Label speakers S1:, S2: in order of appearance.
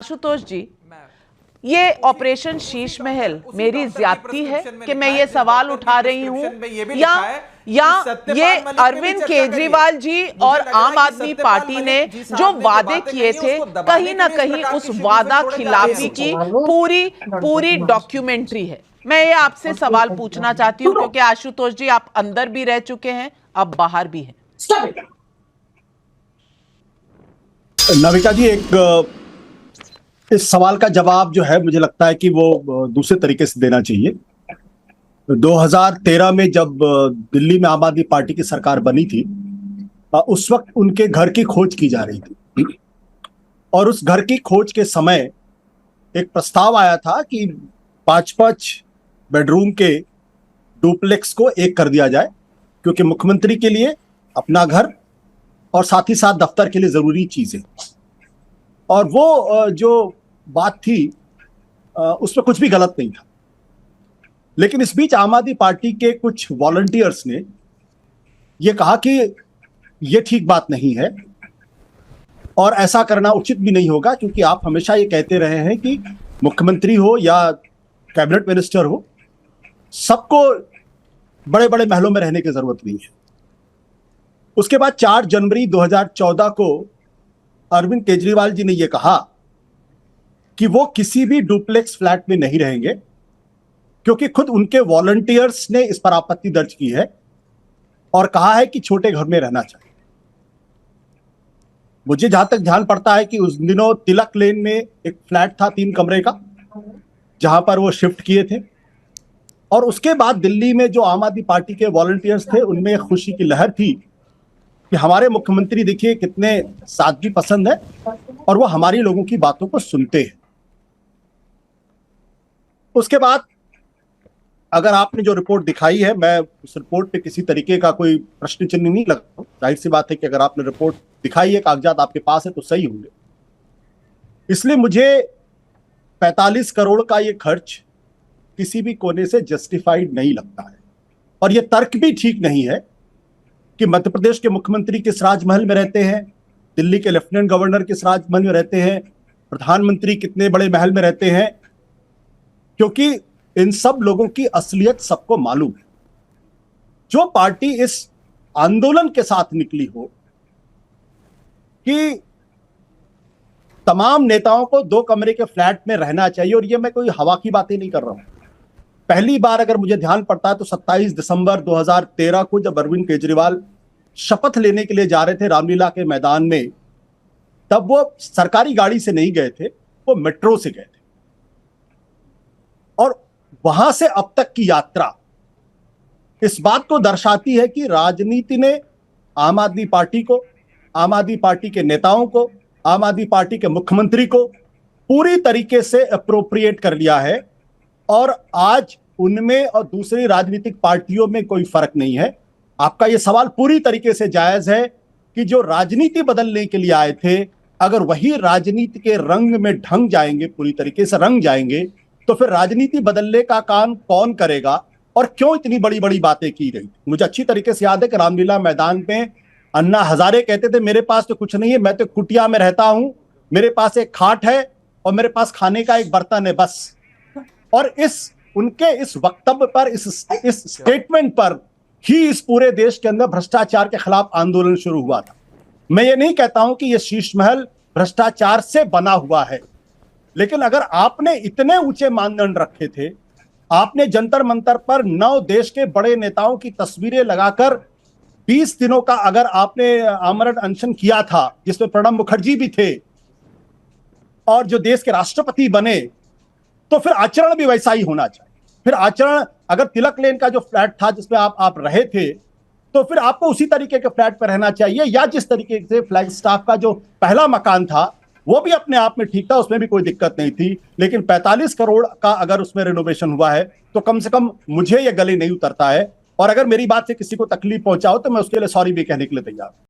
S1: आशुतोष जी, ये ऑपरेशन शीश महल मेरी ज्यादती है कि मैं ये सवाल उठा रही हूं या ये अरविंद केजरीवाल जी और आम आदमी पार्टी ने जो वादे किए थे कहीं ना कहीं उस वादा खिलाफी की पूरी डॉक्यूमेंट्री है। मैं ये आपसे सवाल पूछना चाहती हूं क्योंकि आशुतोष जी आप अंदर भी रह चुके हैं, अब बाहर भी हैं।
S2: नविका जी, इस सवाल का जवाब जो है मुझे लगता है कि वो दूसरे तरीके से देना चाहिए। 2013 में जब दिल्ली में आम आदमी पार्टी की सरकार बनी थी, उस वक्त उनके घर की खोज की जा रही थी और उस घर की खोज के समय एक प्रस्ताव आया था कि 5-5 बेडरूम के डुप्लेक्स को एक कर दिया जाए, क्योंकि मुख्यमंत्री के लिए अपना घर और साथ ही साथ दफ्तर के लिए जरूरी चीजें। और वो जो बात थी उसमें कुछ भी गलत नहीं था, लेकिन इस बीच आम आदमी पार्टी के कुछ वॉलंटियर्स ने ये कहा कि ये ठीक बात नहीं है और ऐसा करना उचित भी नहीं होगा, क्योंकि आप हमेशा ये कहते रहे हैं कि मुख्यमंत्री हो या कैबिनेट मिनिस्टर हो, सबको बड़े बड़े महलों में रहने की जरूरत नहीं है। उसके बाद 4 जनवरी 2014 को अरविंद केजरीवाल जी ने यह कहा कि वो किसी भी डुप्लेक्स फ्लैट में नहीं रहेंगे, क्योंकि खुद उनके वॉलंटियर्स ने इस पर आपत्ति दर्ज की है और कहा है कि छोटे घर में रहना चाहिए। मुझे जहां तक ध्यान पड़ता है कि उस दिनों तिलक लेन में एक फ्लैट था 3 कमरे का, जहां पर वो शिफ्ट किए थे। और उसके बाद दिल्ली में जो आम आदमी पार्टी के वॉलंटियर्स थे, उनमें एक खुशी की लहर थी कि हमारे मुख्यमंत्री देखिए कितने सादगी पसंद है और वो हमारी लोगों की बातों को सुनते हैं। उसके बाद अगर आपने जो रिपोर्ट दिखाई है, मैं उस रिपोर्ट पे किसी तरीके का कोई प्रश्न चिन्ह नहीं लगता। जाहिर सी बात है कि अगर आपने रिपोर्ट दिखाई है, कागजात आपके पास है, तो सही होंगे। इसलिए मुझे 45 करोड़ का ये खर्च किसी भी कोने से जस्टिफाइड नहीं लगता है। और ये तर्क भी ठीक नहीं है कि मध्य प्रदेश के मुख्यमंत्री किस राजमहल में रहते हैं, दिल्ली के लेफ्टिनेंट गवर्नर किस राजमहल में रहते हैं, प्रधानमंत्री कितने बड़े महल में रहते हैं, क्योंकि इन सब लोगों की असलियत सबको मालूम है। जो पार्टी इस आंदोलन के साथ निकली हो कि तमाम नेताओं को 2 कमरे के फ्लैट में रहना चाहिए, और ये मैं कोई हवा की बातें नहीं कर रहा हूं। पहली बार अगर मुझे ध्यान पड़ता है तो 27 दिसंबर 2013 को जब अरविंद केजरीवाल शपथ लेने के लिए जा रहे थे रामलीला के मैदान में, तब वो सरकारी गाड़ी से नहीं गए थे, वो मेट्रो से गए थे। और वहां से अब तक की यात्रा इस बात को दर्शाती है कि राजनीति ने आम आदमी पार्टी को, आम आदमी पार्टी के नेताओं को, आम आदमी पार्टी के मुख्यमंत्री को पूरी तरीके से अप्रोप्रिएट कर लिया है। और आज उनमें और दूसरी राजनीतिक पार्टियों में कोई फर्क नहीं है। आपका यह सवाल पूरी तरीके से जायज है कि जो राजनीति बदलने के लिए आए थे, अगर वही राजनीति के रंग में ढंग जाएंगे, पूरी तरीके से रंग जाएंगे, तो फिर राजनीति बदलने का काम कौन करेगा और क्यों इतनी बड़ी बड़ी बातें की गई। मुझे अच्छी तरीके से याद है कि रामलीला मैदान में अन्ना हजारे कहते थे, मेरे पास तो कुछ नहीं है, मैं तो कुटिया में रहता हूं, मेरे पास एक खाट है और मेरे पास खाने का एक बर्तन है, बस। और उनके इस वक्तव्य पर, इस स्टेटमेंट पर ही इस पूरे देश के अंदर भ्रष्टाचार के खिलाफ आंदोलन शुरू हुआ था। मैं ये नहीं कहता हूं कि ये शीश महल भ्रष्टाचार से बना हुआ है, लेकिन अगर आपने इतने ऊंचे मानदंड रखे थे, आपने जंतर मंतर पर 9 देश के बड़े नेताओं की तस्वीरें लगाकर 20 दिनों का अगर आपने आमरण अनशन किया था, जिसमें प्रणब मुखर्जी भी थे, और जो देश के राष्ट्रपति बने, तो फिर आचरण भी वैसा ही होना चाहिए। फिर आचरण, अगर तिलक लेन का जो फ्लैट था जिसमें आप रहे थे, तो फिर आपको उसी तरीके के फ्लैट पर रहना चाहिए, या जिस तरीके से फ्लैग स्टाफ का जो पहला मकान था वो भी अपने आप में ठीक था, उसमें भी कोई दिक्कत नहीं थी। लेकिन 45 करोड़ का अगर उसमें रिनोवेशन हुआ है तो कम से कम मुझे यह गले नहीं उतरता है। और अगर मेरी बात से किसी को तकलीफ पहुंचा हो तो मैं उसके लिए सॉरी भी कहने के लिए तैयार हूं।